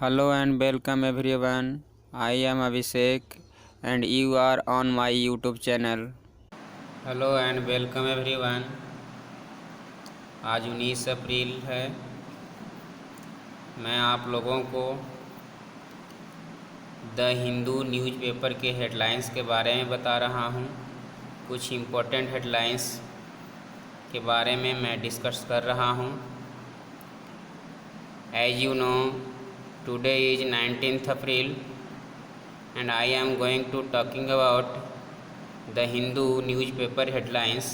Hello and welcome everyone. I am Abhishek and you are on my YouTube channel. Hello and welcome everyone. आज 19 अप्रैल है। मैं आप लोगों को द हिंदू न्यूज़पेपर के हेडलाइंस के बारे में बता रहा हूँ। कुछ इम्पोर्टेंट हेडलाइंस के बारे में मैं डिस्कस कर रहा हूँ। As you know, today is 19th April and I am going to talking about the Hindu newspaper headlines.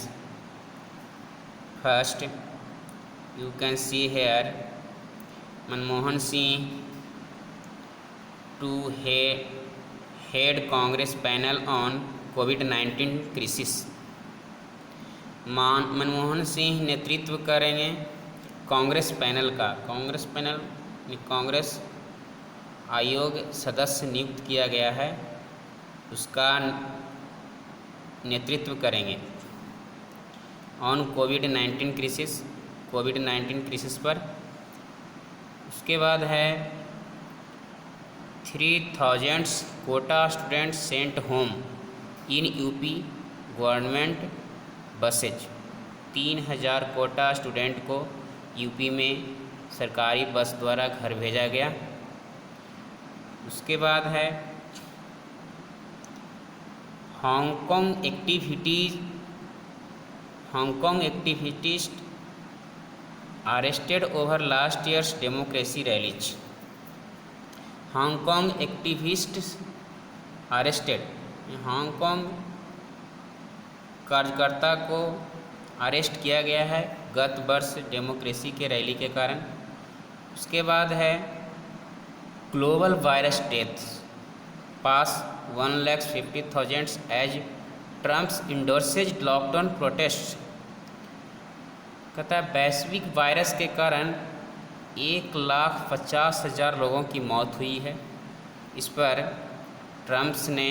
First, you can see here Manmohan Singh to head Congress panel on COVID-19 crisis. Manmohan Singh नेतृत्व करेंगे Congress panel का। Congress panel Congress आयोग सदस्य नियुक्त किया गया है, उसका नेतृत्व करेंगे ऑन कोविड-19 क्रिसिस पर। उसके बाद है 3000 Kota students sent home in UP government buses. 3000 Kota student को यूपी में सरकारी बस द्वारा घर भेजा गया। उसके बाद है Hong Kong activist arrested over last years democracy rallies. Hong Kong activist arrested, Hong Kong कार्यकर्ता को अरेस्ट किया गया है गत वर्ष डेमोक्रेसी के रैली के कारण। उसके बाद है ग्लोबल वायरस डेथ्स पास 1,50,000 एज ट्रम्प्स इंडोर्सेज लॉकडाउन प्रोटेस्ट। कहता है वैश्विक वायरस के कारण 1,50,000 लोगों की मौत हुई है। इस पर ट्रम्प्स ने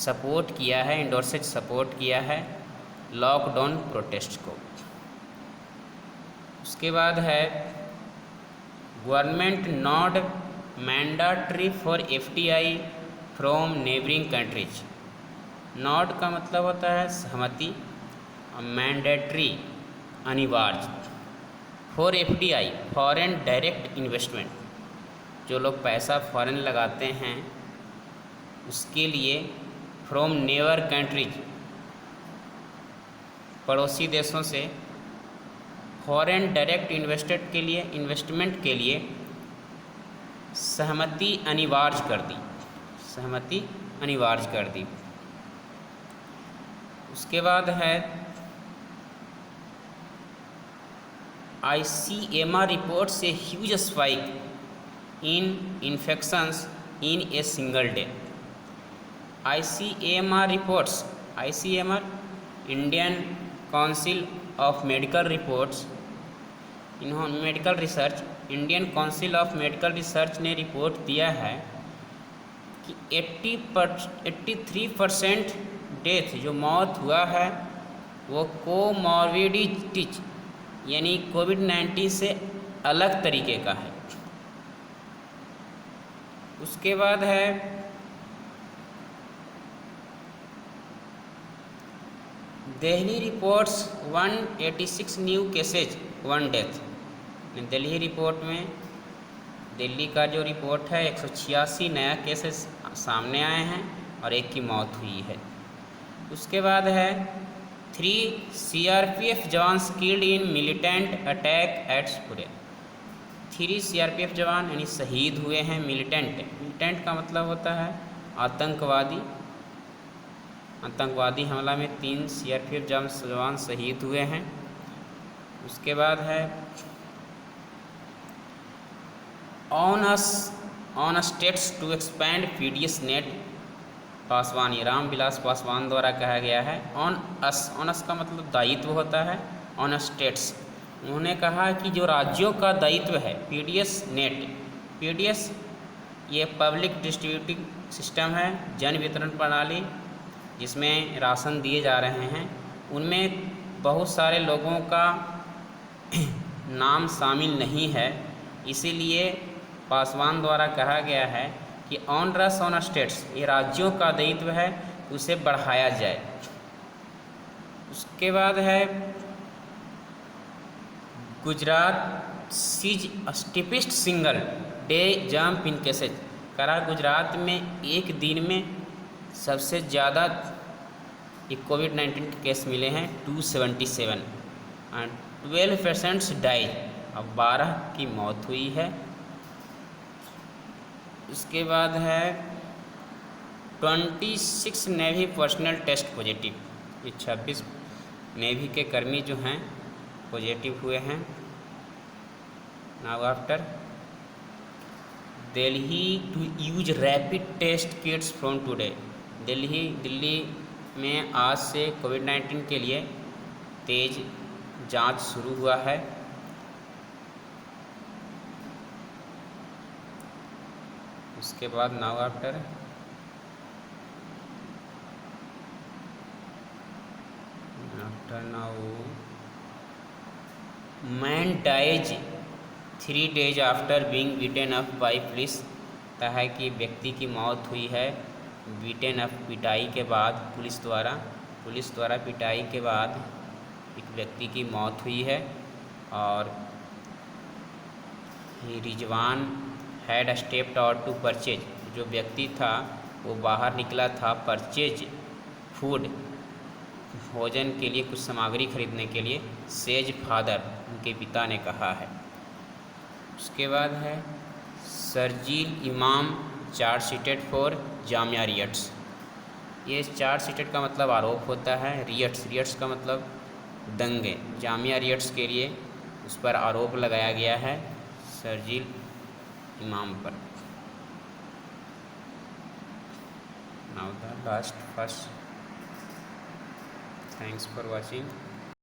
सपोर्ट किया है, इंडोर्सेज सपोर्ट किया है लॉकडाउन प्रोटेस्ट को। उसके बाद है government not mandatory for FDI from neighbouring countries. Not का मतलब होता है सहमति और मैंडेटरी अनिवार्य। For FDI foreign direct investment, जो लोग पैसा फॉरेन लगाते हैं उसके लिए फ्रॉम नेबर कंट्रीज, पड़ोसी देशों से फॉरेन डायरेक्ट इन्वेस्टमेंट के लिए सहमति अनिवार्य कर दी। उसके बाद है ICMR reports a huge spike in infections in a single day. ICMR reports, ICMR Indian council of medical reports, इन्होंने medical research, Indian council of medical research ने रिपोर्ट दिया है कि 83% डेथ जो मौत हुआ है वो कोमॉर्बिडिटीज यानी कोविड-19 से अलग तरीके का है। उसके बाद है Delhi reports 186 new cases 1 death. Delhi report में दिल्ली का जो रिपोर्ट है 186 नया केसेस सामने आए हैं और एक की मौत हुई है। उसके बाद है 3 CRPF jawans killed in militant attack at Sopore. 3 CRPF जवान यानी शहीद हुए हैं। मिलिटेंट का मतलब होता है आतंकवादी हमला में 3 CRPF जवान शहीद हुए हैं। उसके बाद है on states to expand PDS net. Paswan, ये रामविलास पासवान द्वारा कहा गया है। ऑन अस का मतलब दायित्व होता है। ऑन स्टेट्स, उन्होंने कहा कि जो राज्यों का दायित्व है PDS नेट, PDS ये पब्लिक डिस्ट्रीब्यूटिंग सिस्टम है, जन वितरण प्रणाली जिसमें राशन दिए जा रहे हैं, उनमें बहुत सारे लोगों का नाम शामिल नहीं है, इसीलिए पासवान द्वारा कहा गया है कि ऑनरस ऑन स्टेट्स, ये राज्यों का दायित्व है, उसे बढ़ाया जाए। उसके बाद है Gujarat sees steepest single day jump in cases, करा गुजरात में एक दिन में सबसे ज़्यादा कोविड-19 के केस मिले हैं 277 एंड 12 पेशेंट्स डाई, अब 12 की मौत हुई है। उसके बाद है 26 नेवी पर्सनल टेस्ट पॉजिटिव, ये 26 नेवी के कर्मी जो हैं पॉजिटिव हुए हैं। Now after Delhi to use rapid test kits from today, Delhi में आज से कोविड-19 के लिए तेज जांच शुरू हुआ है। उसके बाद now after now man dies 3 days after being beaten up by police, कहता है कि व्यक्ति की मौत हुई है बीटेन अप, पिटाई के बाद, पुलिस द्वारा पिटाई के बाद एक व्यक्ति की मौत हुई है। और Rizwan had stepped out to purchase, जो व्यक्ति था वो बाहर निकला था परचेज फूड, भोजन के लिए कुछ सामग्री खरीदने के लिए, सेज फादर, उनके पिता ने कहा है। उसके बाद है शर्जील इमाम चार्ज शीटेड फॉर जामिया रियट्स, ये चार्ज शीटेड का मतलब आरोप होता है, रियट्स का मतलब दंगे, जामिया रियट्स के लिए उस पर आरोप लगाया गया है शर्जील इमाम पर। Now the last first, thanks for watching.